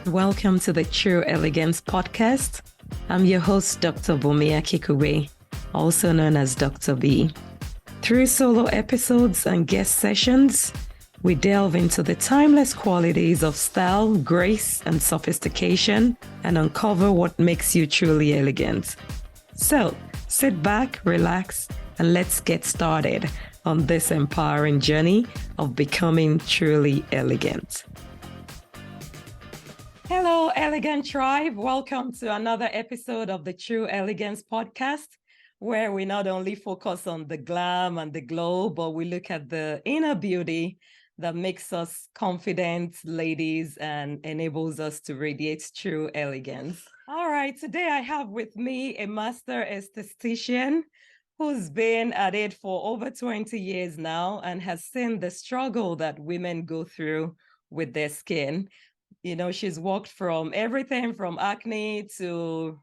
Welcome to the True Elegance Podcast. I'm your host, Dr. Bumia Kikube, also known as Dr. B. Through solo episodes and guest sessions, we delve into the timeless qualities of style, grace, and sophistication, and uncover what makes you truly elegant. So, sit back, relax, and let's get started on this empowering journey of becoming truly elegant. Hello, Elegant Tribe. Welcome to another episode of the True Elegance Podcast, where we not only focus on the glam and the glow, but we look at the inner beauty that makes us confident ladies and enables us to radiate true elegance. All right, today I have with me a Master Aesthetician who's been at it for over 20 years now and has seen the struggle that women go through with their skin. You know, she's walked from everything from acne to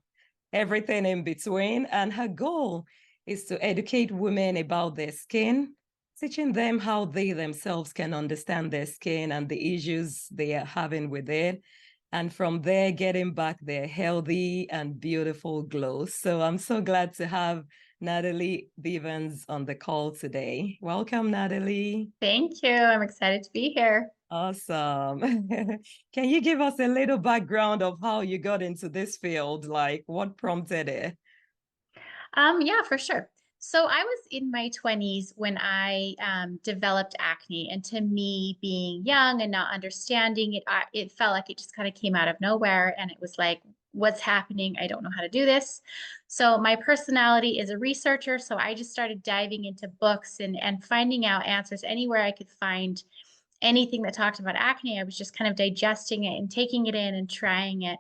everything in between. And her goal is to educate women about their skin, teaching them how they themselves can understand their skin and the issues they are having with it. And from there, getting back their healthy and beautiful glow. So I'm so glad to have Natalie Bevans on the call today. Welcome, Natalie. Thank you. I'm excited to be here. Awesome. Can you give us a little background of how you got into this field? Like what prompted it? Yeah, for sure. So I was in my 20s when I developed acne, and to me, being young and not understanding it, it felt like it just kind of came out of nowhere, and it was like, what's happening? I don't know how to do this. So my personality is a researcher, so I just started diving into books and finding out answers anywhere I could find anything that talked about acne. I was just kind of digesting it and taking it in and trying it.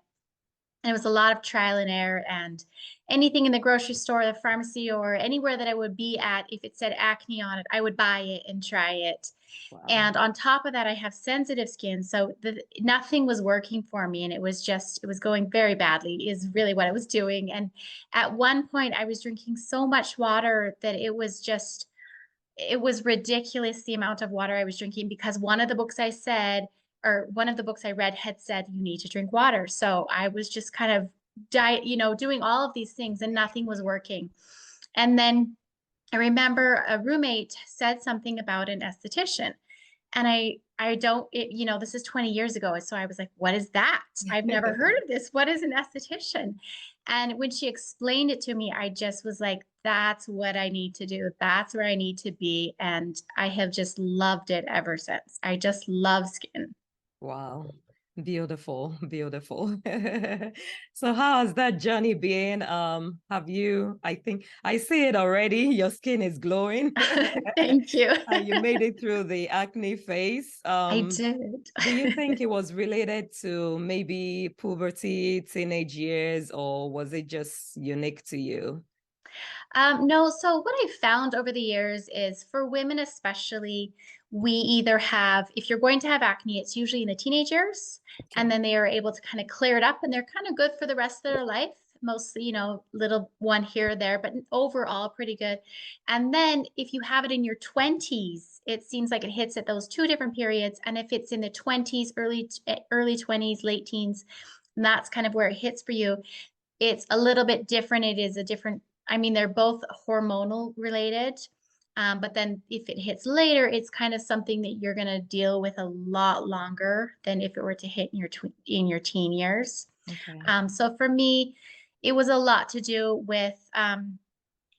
And it was a lot of trial and error, and anything in the grocery store, the pharmacy, or anywhere that I would be at, if it said acne on it, I would buy it and try it. Wow. And on top of that, I have sensitive skin. So nothing was working for me. And it was going very badly is really what I was doing. And at one point I was drinking so much water that it was ridiculous the amount of water I was drinking, because one of the books I read had said you need to drink water. So I was just kind of doing all of these things and nothing was working. And then I remember a roommate said something about an esthetician, and this is 20 years ago. So I was like, what is that? I've never heard of this. What is an esthetician? And when she explained it to me, I just was like, that's what I need to do. That's where I need to be. And I have just loved it ever since. I just love skin. Wow. Beautiful, beautiful. So how has that journey been? I think I see it already. Your skin is glowing. Thank you. You made it through the acne phase. I did. Do you think it was related to maybe puberty, teenage years, or was it just unique to you? No, so what I found over the years is, for women especially, we either have, if you're going to have acne, it's usually in the teenage years, and then they are able to kind of clear it up and they're kind of good for the rest of their life. Mostly, little one here or there, but overall pretty good. And then if you have it in your 20s, it seems like it hits at those two different periods. And if it's in the 20s, early 20s, late teens, that's kind of where it hits for you. It's a little bit different. It is a different, they're both hormonal related. But then if it hits later, it's kind of something that you're going to deal with a lot longer than if it were to hit in your teen years. Okay. So for me, it was a lot to do with,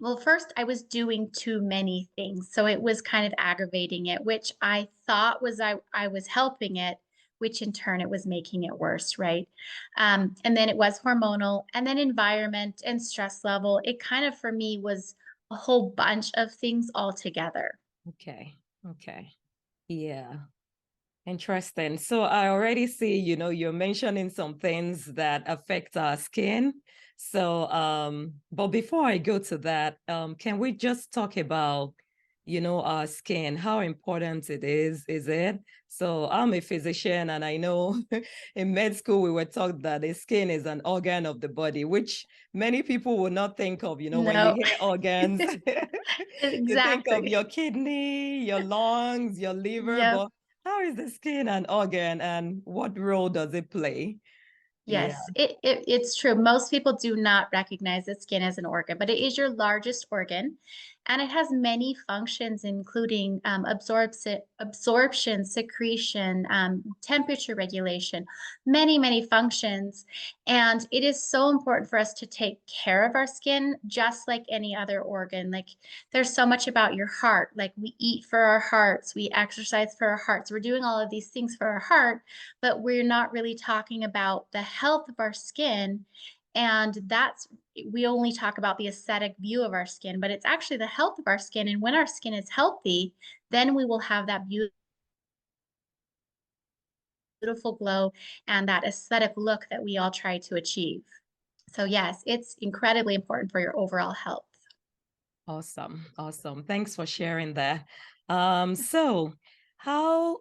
well, first I was doing too many things. So it was kind of aggravating it, which I thought was I was helping it, which in turn it was making it worse, right? And then it was hormonal, and then environment and stress level. It kind of, for me, was a whole bunch of things all together. Okay. Yeah. Interesting. So I already see, you're mentioning some things that affect our skin. So, but before I go to that, can we just talk about, our skin, how important it is it? So I'm a physician, and I know in med school, we were taught that the skin is an organ of the body, which many people will not think of, when you hear organs, you think of Exactly. your kidney, your lungs, your liver, Yep. but how is the skin an organ and what role does it play? Yeah. Yes, it's true. Most people do not recognize the skin as an organ, but it is your largest organ, and it has many functions, including absorption, secretion, temperature regulation, many, many functions. And it is so important for us to take care of our skin, just like any other organ. Like there's so much about your heart. Like we eat for our hearts, we exercise for our hearts. We're doing all of these things for our heart, but we're not really talking about the health of our skin. And we only talk about the aesthetic view of our skin, but it's actually the health of our skin. And when our skin is healthy, then we will have that beautiful glow and that aesthetic look that we all try to achieve. So yes, it's incredibly important for your overall health. Awesome. Awesome. Thanks for sharing that. So how,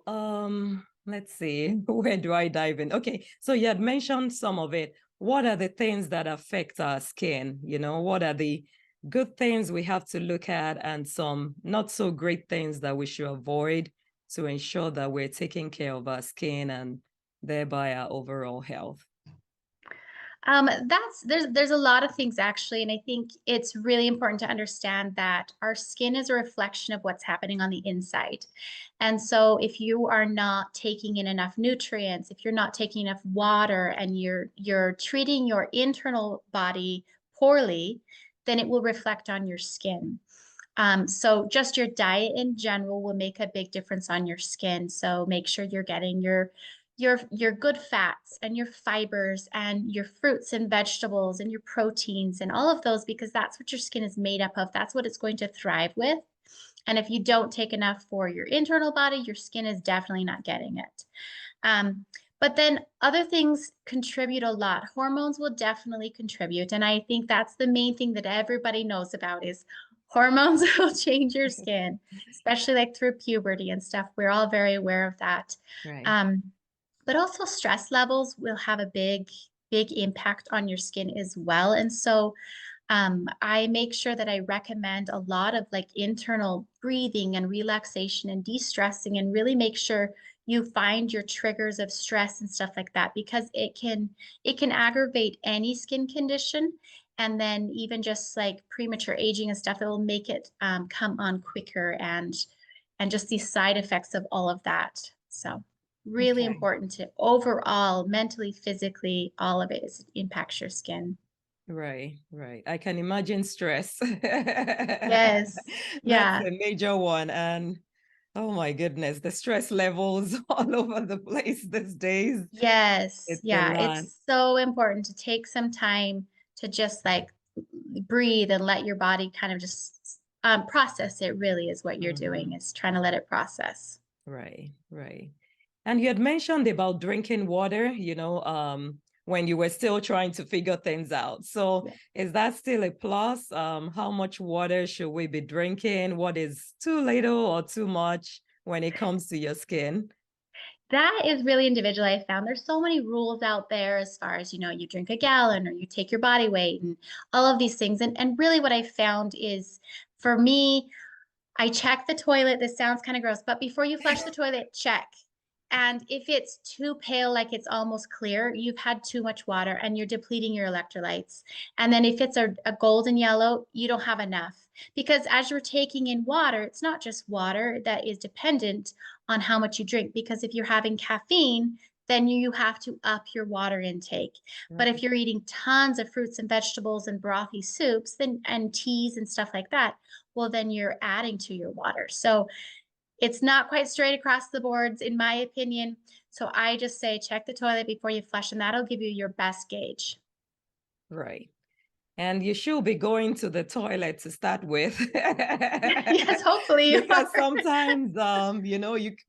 let's see, where do I dive in? Okay, so you had mentioned some of it. What are the things that affect our skin? What are the good things we have to look at and some not so great things that we should avoid to ensure that we're taking care of our skin and thereby our overall health? There's a lot of things actually, and I think it's really important to understand that our skin is a reflection of what's happening on the inside. And so if you are not taking in enough nutrients, if you're not taking enough water and you're treating your internal body poorly, then it will reflect on your skin. So just your diet in general will make a big difference on your skin. So make sure you're getting your good fats and your fibers and your fruits and vegetables and your proteins and all of those, because that's what your skin is made up of. That's what it's going to thrive with. And if you don't take enough for your internal body, your skin is definitely not getting it. But then other things contribute a lot. Hormones will definitely contribute. And I think that's the main thing that everybody knows about is hormones will change your skin, especially like through puberty and stuff. We're all very aware of that. Right. But also stress levels will have a big, big impact on your skin as well. And so I make sure that I recommend a lot of like internal breathing and relaxation and de-stressing, and really make sure you find your triggers of stress and stuff like that, because it can aggravate any skin condition. And then even just like premature aging and stuff, it will make it come on quicker, and just the side effects of all of that. So really Okay. important to overall, mentally, physically, all of it impacts your skin. Right, right. I can imagine stress. Yes. That's Yeah. a major one. And oh my goodness, the stress levels all over the place these days. Yes. It's a Yeah. lot. It's so important to take some time to just like breathe and let your body kind of just process it, really, is what you're doing, Mhm. is trying to let it process. Right, right. And you had mentioned about drinking water, when you were still trying to figure things out. So Yeah. is that still a plus? How much water should we be drinking? What is too little or too much when it comes to your skin? That is really individual. I found there's so many rules out there as far as, you drink a gallon or you take your body weight and all of these things. And really what I found is, for me, I check the toilet. This sounds kind of gross, but before you flush the toilet, check. And if it's too pale, like it's almost clear, you've had too much water and you're depleting your electrolytes. And then if it's a golden yellow, you don't have enough. Because as you're taking in water, it's not just water that is dependent on how much you drink. Because if you're having caffeine, then you have to up your water intake. But if Right. you're eating tons of fruits and vegetables and brothy soups, then and teas and stuff like that, well, then you're adding to your water. So it's not quite straight across the boards, in my opinion. So I just say check the toilet before you flush, and that'll give you your best gauge. Right. And you should be going to the toilet to start with. Yes, hopefully you Because are. sometimes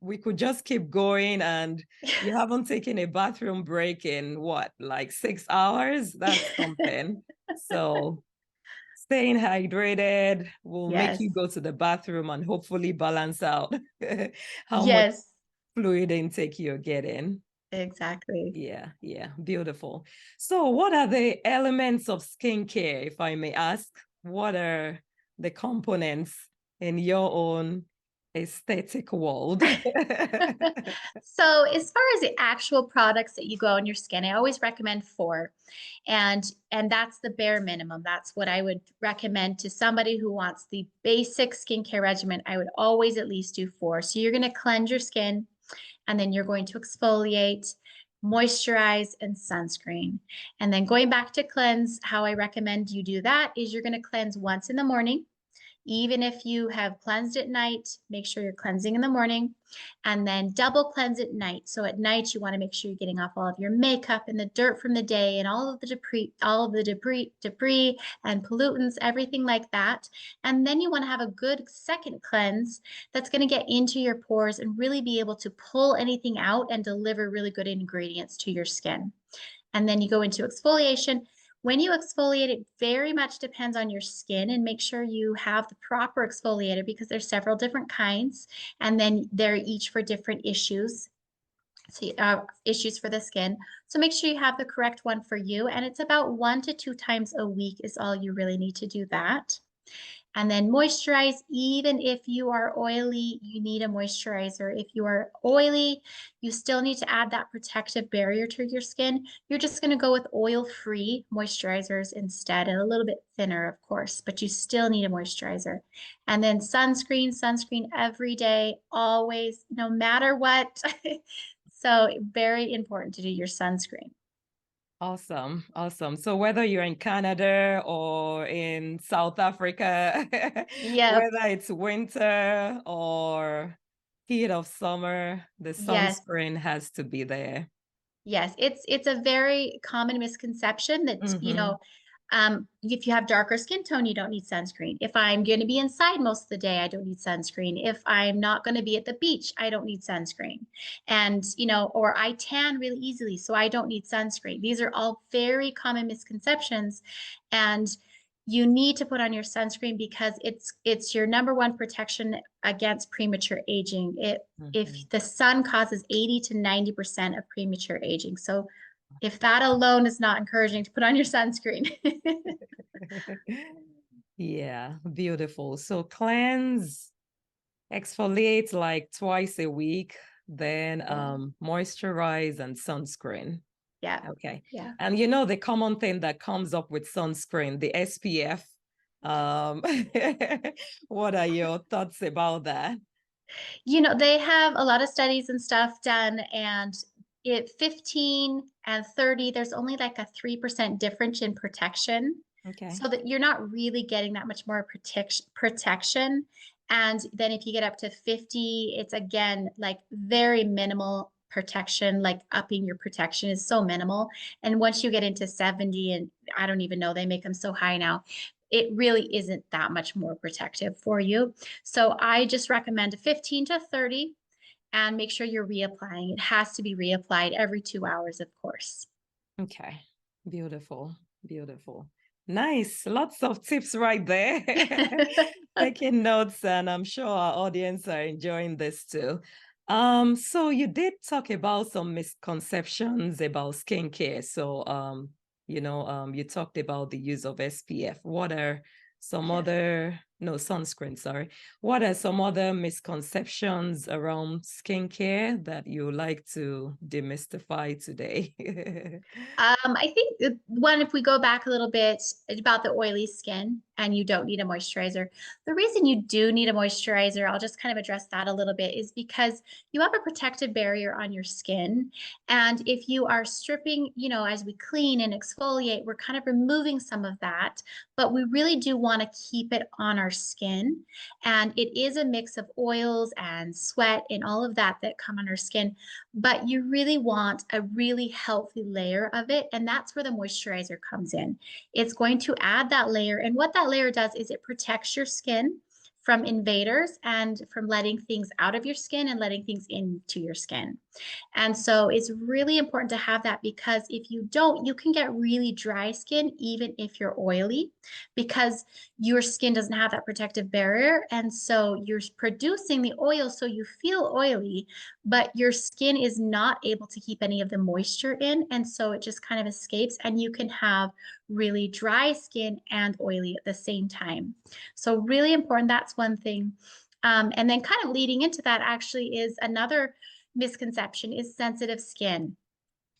we could just keep going and you haven't taken a bathroom break in what, like 6 hours? That's something. So staying hydrated will make Yes, you go to the bathroom and hopefully balance out how much yes, fluid intake you're getting. exactly. Yeah, yeah, beautiful. So, what are the elements of skincare, if I may ask? What are the components in your own aesthetic world. So as far as the actual products that you go on your skin, I always recommend 4. And that's the bare minimum. That's what I would recommend to somebody who wants the basic skincare regimen. I would always at least do 4. So you're going to cleanse your skin, and then you're going to exfoliate, moisturize, and sunscreen. And then going back to cleanse, how I recommend you do that is you're going to cleanse once in the morning. Even if you have cleansed at night, make sure you're cleansing in the morning, and then double cleanse at night. So at night, you want to make sure you're getting off all of your makeup and the dirt from the day and all of the debris and pollutants, everything like that. And then you want to have a good second cleanse that's going to get into your pores and really be able to pull anything out and deliver really good ingredients to your skin. And then you go into exfoliation. When you exfoliate, it very much depends on your skin, and make sure you have the proper exfoliator because there's several different kinds, and then they're each for different issues. So issues for the skin. So make sure you have the correct one for you. And it's about 1 to 2 times a week is all you really need to do that. And then moisturize. Even if you are oily, you need a moisturizer. If you are oily, you still need to add that protective barrier to your skin. You're just going to go with oil-free moisturizers instead, and a little bit thinner, of course, but you still need a moisturizer. And then sunscreen every day, always, no matter what. So very important to do your sunscreen. Awesome. Awesome. So whether you're in Canada or in South Africa, Yep. whether it's winter or heat of summer, the Yes. sunscreen has to be there. Yes, it's a very common misconception that, Mm-hmm. if you have darker skin tone, you don't need sunscreen. If I'm going to be inside most of the day, I don't need sunscreen. If I'm not going to be at the beach, I don't need sunscreen. And, or I tan really easily, so I don't need sunscreen. These are all very common misconceptions. And you need to put on your sunscreen because it's your number one protection against premature aging. Mm-hmm. If the sun causes 80 to 90% of premature aging. So if that alone is not encouraging to put on your sunscreen. Yeah, beautiful. So cleanse, exfoliate like twice a week, then Yeah. moisturize and sunscreen. Yeah. Okay. Yeah. And the common thing that comes up with sunscreen, the SPF. Um, what are your thoughts about that? They have a lot of studies and stuff done, and at 15 and 30, there's only like a 3% difference in protection. Okay. So that you're not really getting that much more protection. And then if you get up to 50, it's again like very minimal protection, like upping your protection is so minimal. And once you get into 70, and I don't even know, they make them so high now, it really isn't that much more protective for you. So I just recommend a 15 to 30, and make sure you're reapplying. It has to be reapplied every 2 hours, of course. Okay. Beautiful. Beautiful. Nice. Lots of tips right there. Taking notes, and I'm sure our audience are enjoying this too. So you did talk about some misconceptions about skincare. So you talked about the use of SPF. What are some Yes. other no sunscreen, sorry. What are some other misconceptions around skincare that you like to demystify today? I think one, if we go back a little bit about the oily skin and you don't need a moisturizer, the reason you do need a moisturizer, I'll just kind of address that a little bit, is because you have a protective barrier on your skin. And if you are stripping, as we clean and exfoliate, we're kind of removing some of that, but we really do want to keep it on our skin. And it is a mix of oils and sweat and all of that that come on our skin, but you really want a really healthy layer of it. And that's where the moisturizer comes in. It's going to add that layer. And what that layer does is it protects your skin from invaders and from letting things out of your skin and letting things into your skin. And so it's really important to have that, because if you don't, you can get really dry skin even if you're oily, because your skin doesn't have that protective barrier. And so you're producing the oil so you feel oily, but your skin is not able to keep any of the moisture in. And so it just kind of escapes, and you can have really dry skin and oily at the same time. So really important. That's one thing. And then kind of leading into that actually is another misconception is sensitive skin.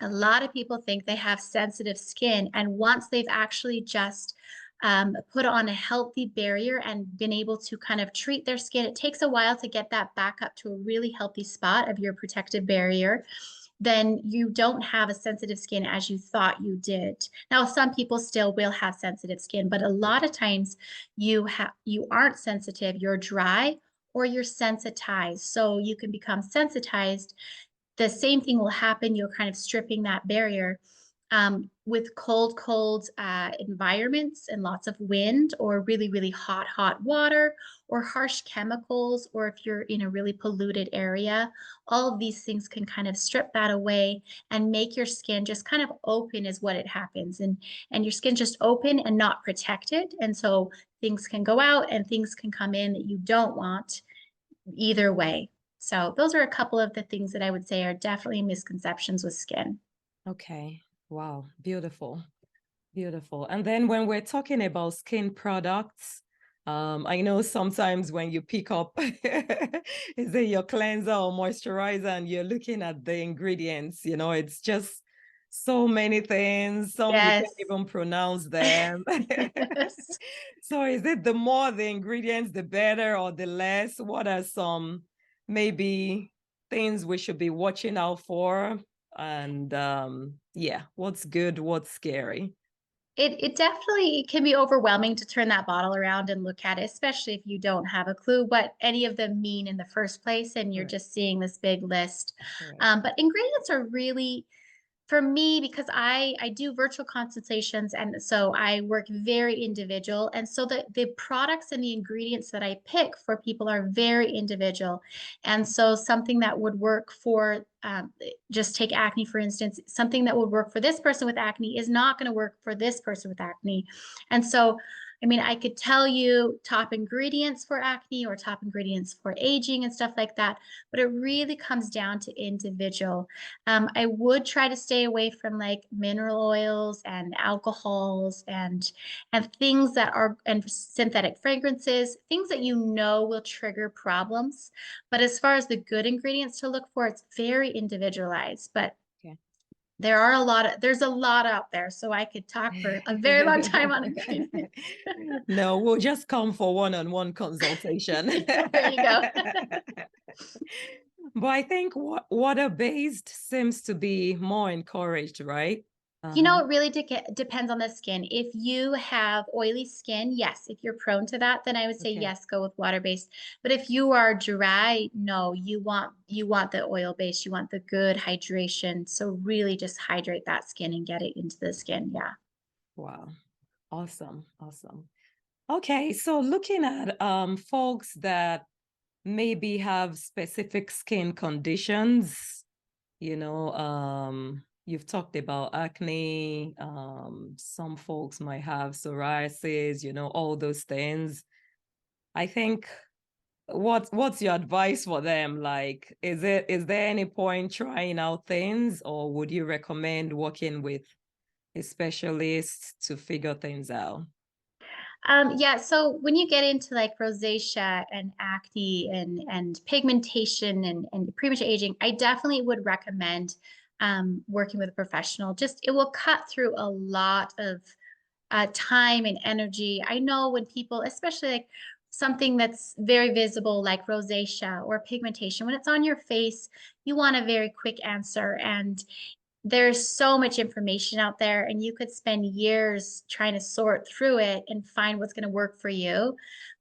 A lot of people think they have sensitive skin, and once they've actually just put on a healthy barrier and been able to kind of treat their skin, it takes a while to get that back up to a really healthy spot of your protective barrier. Then you don't have a sensitive skin as you thought you did. Now, some people still will have sensitive skin, but a lot of times you aren't sensitive, you're dry or you're sensitized. So you can become sensitized. The same thing will happen. You're kind of stripping that barrier with cold environments and lots of wind, or really, really hot water, or harsh chemicals, or if you're in a really polluted area. All of these things can kind of strip that away and make your skin just kind of open is what it happens. And your skin just open and not protected. And so things can go out and things can come in that you don't want either way. So those are a couple of the things that I would say are definitely misconceptions with skin. Okay. Wow. Beautiful. Beautiful. And then when we're talking about skin products, I know sometimes when you pick up, is it your cleanser or moisturizer, and you're looking at the ingredients, it's just so many things. Some you can't Yes. even pronounce them. Yes. So is it the more the ingredients, the better, or the less? What are some maybe things we should be watching out for? And yeah, what's good, what's scary? It definitely can be overwhelming to turn that bottle around and look at it, especially if you don't have a clue what any of them mean in the first place and you're Right. just seeing this big list. Right. But ingredients are really, for me, because I do virtual consultations, and so I work very individual, and so the products and the ingredients that I pick for people are very individual. And so something that would work for just take acne for instance, something that would work for this person with acne is not going to work for this person with acne. And so I mean, I could tell you top ingredients for acne or top ingredients for aging and stuff like that, but it really comes down to individual. I would try to stay away from like mineral oils and alcohols and things that are, and synthetic fragrances, things that you know will trigger problems. But as far as the good ingredients to look for, it's very individualized. But Okay. there's a lot out there. So I could talk for a very long time on ingredients. No, we'll just come for one-on-one consultation. There you go. But I think water-based seems to be more encouraged, right? You Uh-huh. know, it really depends on the skin. If you have oily skin, yes. If you're prone to that, then I would say Okay. yes, go with water-based. But if you are dry, no, you want the oil-based. You want the good hydration. So really just hydrate that skin and get it into the skin. Yeah. Wow. Awesome. Awesome. Okay, so looking at folks that maybe have specific skin conditions, you've talked about acne, some folks might have psoriasis, all those things. I think what's your advice for them? Like, is there any point trying out things, or would you recommend working with a specialist to figure things out? Yeah, so when you get into like rosacea and acne and pigmentation and premature aging, I definitely would recommend working with a professional. Just it will cut through a lot of time and energy. I know when people, especially like something that's very visible like rosacea or pigmentation, when it's on your face, you want a very quick answer. And there's so much information out there, and you could spend years trying to sort through it and find what's going to work for you.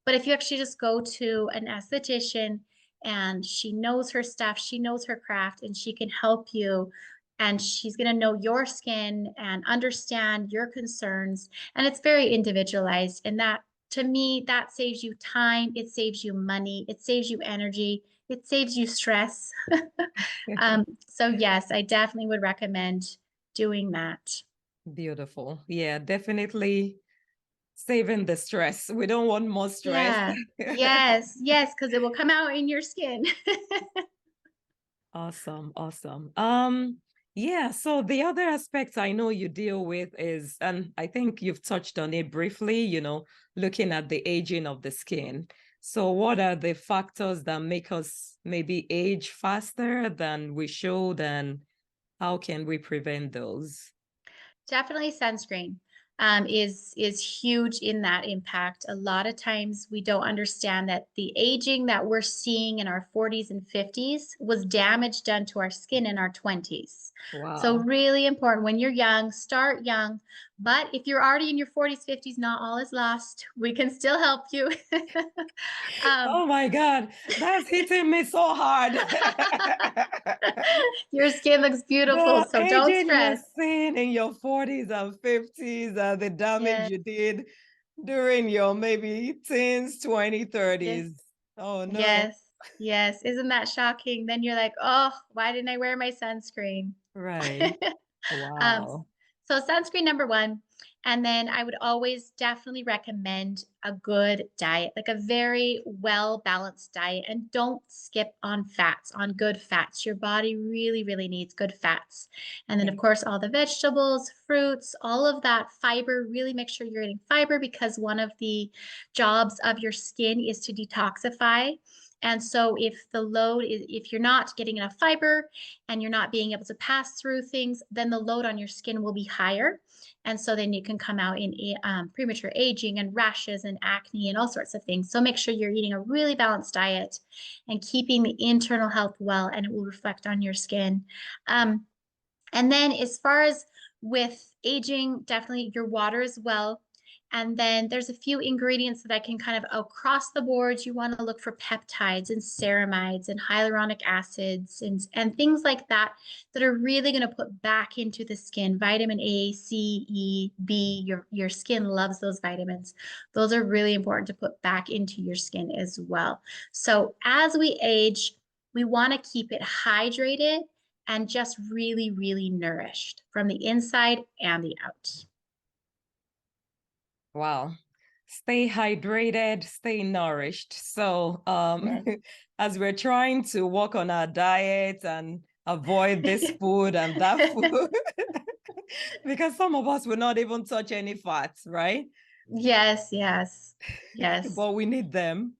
But if you actually just go to an esthetician and she knows her stuff, she knows her craft, and she can help you, and she's going to know your skin and understand your concerns, and it's very individualized. And that, to me, that saves you time, it saves you money, it saves you energy, it saves you stress. So yes, I definitely would recommend doing that. Beautiful. Yeah, definitely saving the stress. We don't want more stress. Yeah. Yes. Yes, because it will come out in your skin. Awesome, awesome. Yeah, so the other aspects I know you deal with is, and I think you've touched on it briefly, looking at the aging of the skin. So what are the factors that make us maybe age faster than we should, and how can we prevent those? Definitely sunscreen is huge in that impact. A lot of times we don't understand that the aging that we're seeing in our 40s and 50s was damage done to our skin in our 20s. So Wow. really important when you're young, start young. But if you're already in your 40s, 50s, not all is lost. We can still help you. um, Oh my God, that's hitting me so hard. your skin looks beautiful, The so don't aging you're stress. seeing in your 40s and 50s, the damage Yes, you did during your maybe teens, 20, yes. 30s. Oh no. Yes, yes. Isn't that shocking? Then you're like, oh, why didn't I wear my sunscreen? Right. Um, Wow. so sunscreen number one. And then I would always definitely recommend a good diet, like a very well balanced diet. And don't skip on fats, on good fats. Your body really, really needs good fats. And then, of Okay. course, all the vegetables, fruits, all of that fiber. Really make sure you're eating fiber because one of the jobs of your skin is to detoxify. And so if the load is, if you're not getting enough fiber and you're not being able to pass through things, then the load on your skin will be higher. And so then you can come out in premature aging and rashes and acne and all sorts of things. So make sure you're eating a really balanced diet and keeping the internal health well, and it will reflect on your skin. Um, and then as far as with aging, definitely your water as well. And then there's a few ingredients that I can kind of across the board. You want to look for peptides and ceramides and hyaluronic acids and things like that that are really going to put back into the skin. Vitamin A, C, E, B. Your skin loves those vitamins. Those are really important to put back into your skin as well. So as we age, we want to keep it hydrated and just really, really nourished from the inside and the out. Wow. Stay hydrated, stay nourished. So, Yes. as we're trying to work on our diet and avoid this food and that food, because some of us will not even touch any fats, right? Yes, yes, yes, But we need them.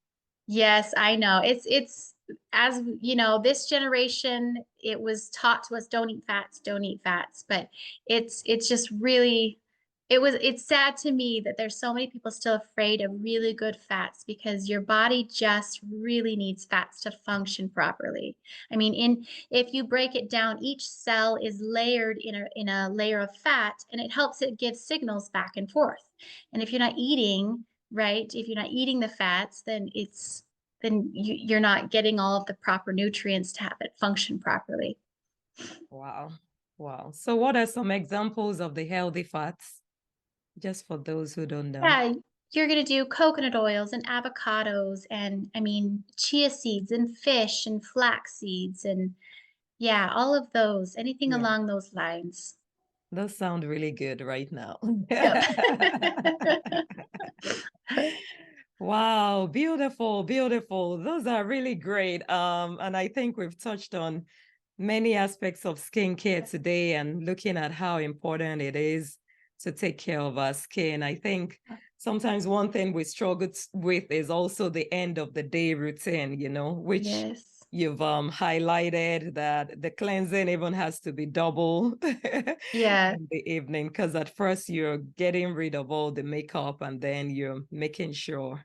yes, I know. It's as you know, this generation, it was taught to us, don't eat fats, don't eat fats. But it's just really it's sad to me that there's so many people still afraid of really good fats because your body just really needs fats to function properly. I mean, in if you break it down, each cell is layered in a layer of fat, and it helps it give signals back and forth. And if you're not eating right, if you're not eating the fats, then you're not getting all of the proper nutrients to have it function properly. Wow. Wow. So, what are some examples of the healthy fats, just for those who don't know? Yeah, you're going to do coconut oils and avocados and I mean chia seeds and fish and flax seeds and yeah, all of those, anything Yeah, along those lines. those sound really good right now. Yep. Wow, beautiful, beautiful. Those are really great. And I think we've touched on many aspects of skincare today and looking at how important it is to take care of our skin. I think sometimes one thing we struggle with is also the end of the day routine, which Yes. you've highlighted that the cleansing even has to be double Yeah. in the evening, because at first you're getting rid of all the makeup and then you're making sure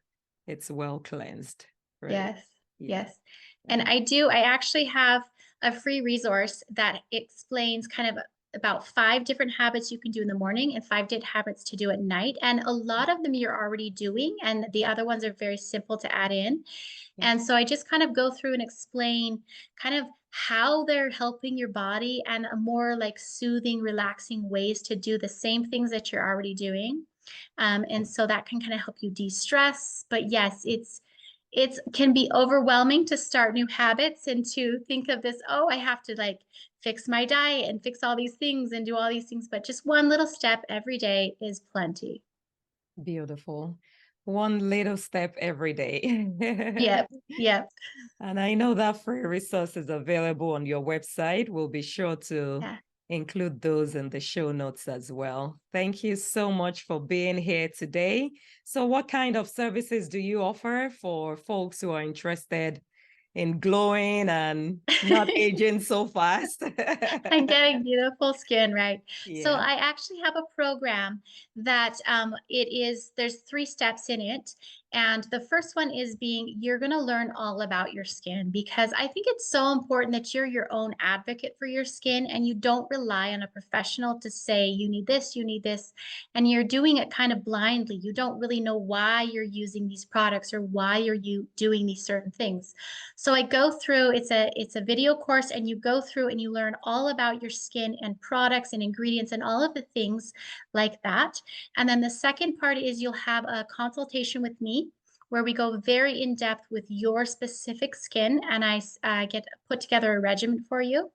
it's well cleansed, right? Yes, Yeah. yes. And I actually have a free resource that explains kind of about 5 different habits you can do in the morning and 5 different habits to do at night. And a lot of them you're already doing, and the other ones are very simple to add in. Yeah. And so I just kind of go through and explain kind of how they're helping your body and a more like soothing, relaxing ways to do the same things that you're already doing. And so that can kind of help you de-stress. But yes, it can be overwhelming to start new habits and to think of this, oh, I have to like fix my diet and fix all these things and do all these things. But just one little step every day is plenty. Beautiful. One little step every day. Yep. Yep. And I know that free resource is available on your website. We'll be sure to Yeah. include those in the show notes as well. Thank you so much for being here today. So what kind of services do you offer for folks who are interested in glowing and not aging so fast? And getting beautiful skin, right? So Yeah. I actually have a program that there's 3 steps in it. And the first one is you're going to learn all about your skin, because I think it's so important that you're your own advocate for your skin and you don't rely on a professional to say, you need this, you need this. And you're doing it kind of blindly. You don't really know why you're using these products or why you doing these certain things. So I go through, it's a video course, and you go through and you learn all about your skin and products and ingredients and all of the things like that. And then the second part is you'll have a consultation with me where we go very in depth with your specific skin, and I get put together a regimen for you.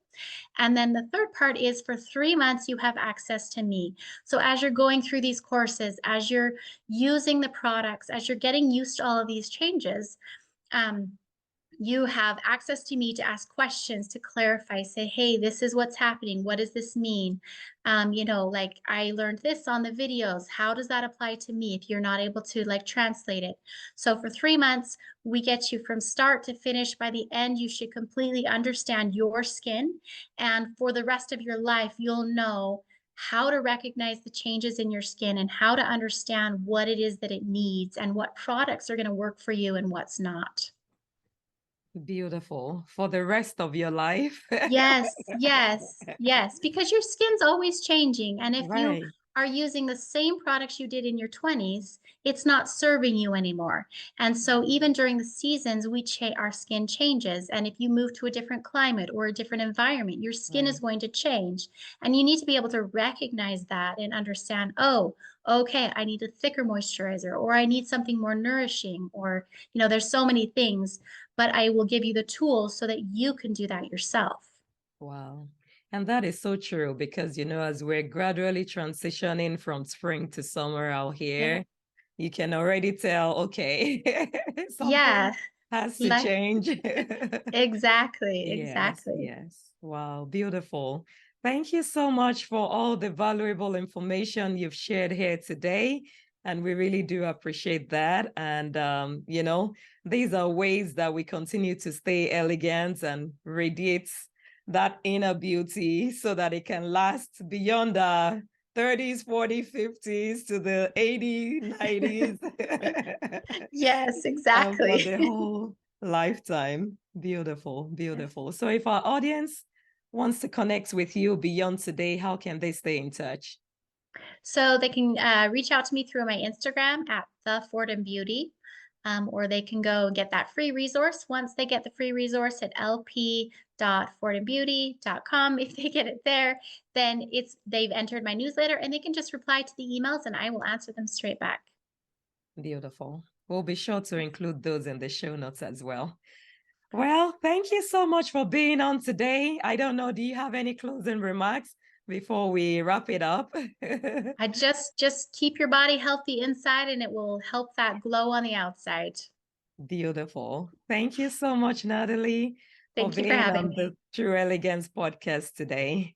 And then the third part is for 3 months, you have access to me. So as you're going through these courses, as you're using the products, as you're getting used to all of these changes, you have access to me to ask questions, to clarify, say, hey, this is what's happening. What does this mean? Like, I learned this on the videos. How does that apply to me if you're not able to like translate it? So for 3 months, we get you from start to finish. By the end, you should completely understand your skin. And for the rest of your life, you'll know how to recognize the changes in your skin and how to understand what it is that it needs and what products are going to work for you and what's not. Beautiful. For the rest of your life. Yes, yes, yes, because your skin's always changing. And if you Right. are using the same products you did in your 20s, it's not serving you anymore. And so even during the seasons, our skin changes. And if you move to a different climate or a different environment, your skin Right. is going to change. And you need to be able to recognize that and understand, oh, okay, I need a thicker moisturizer, or I need something more nourishing, or, there's so many things, but I will give you the tools so that you can do that yourself. Wow. And that is so true because, as we're gradually transitioning from spring to summer out Yeah. here, you can already tell, okay, Yeah. something has to Like, change. exactly, Yes, exactly. yes. Wow, beautiful. Thank you so much for all the valuable information you've shared here today. And we really do appreciate that. And, these are ways that we continue to stay elegant and radiate that inner beauty so that it can last beyond the 30s, 40s, 50s to the 80s, 90s. Yes, And for exactly. the whole lifetime. Beautiful, beautiful. So if our audience wants to connect with you beyond today, how can they stay in touch? So they can reach out to me through my Instagram at the Fordham Beauty, or they can go get that free resource. Once they get the free resource at lp.fordhambeauty.com, if they get it there, then they've entered my newsletter, and they can just reply to the emails and I will answer them straight back. Beautiful. We'll be sure to include those in the show notes as well. Well, thank you so much for being on today. I don't know, do you have any closing remarks before we wrap it up? I just keep your body healthy inside, and it will help that glow on the outside. Beautiful. Thank you so much, Natalie, for Thank you for being having on the me. True Elegance podcast today.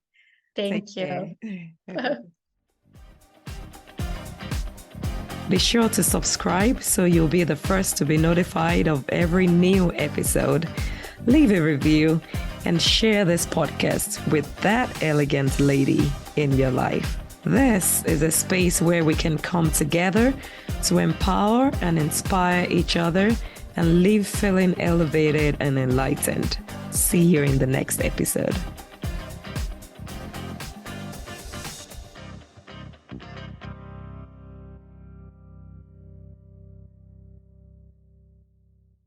Take Thank care. you. Be sure to subscribe so you'll be the first to be notified of every new episode. Leave a review and share this podcast with that elegant lady in your life. This is a space where we can come together to empower and inspire each other and live feeling elevated and enlightened. See you in the next episode.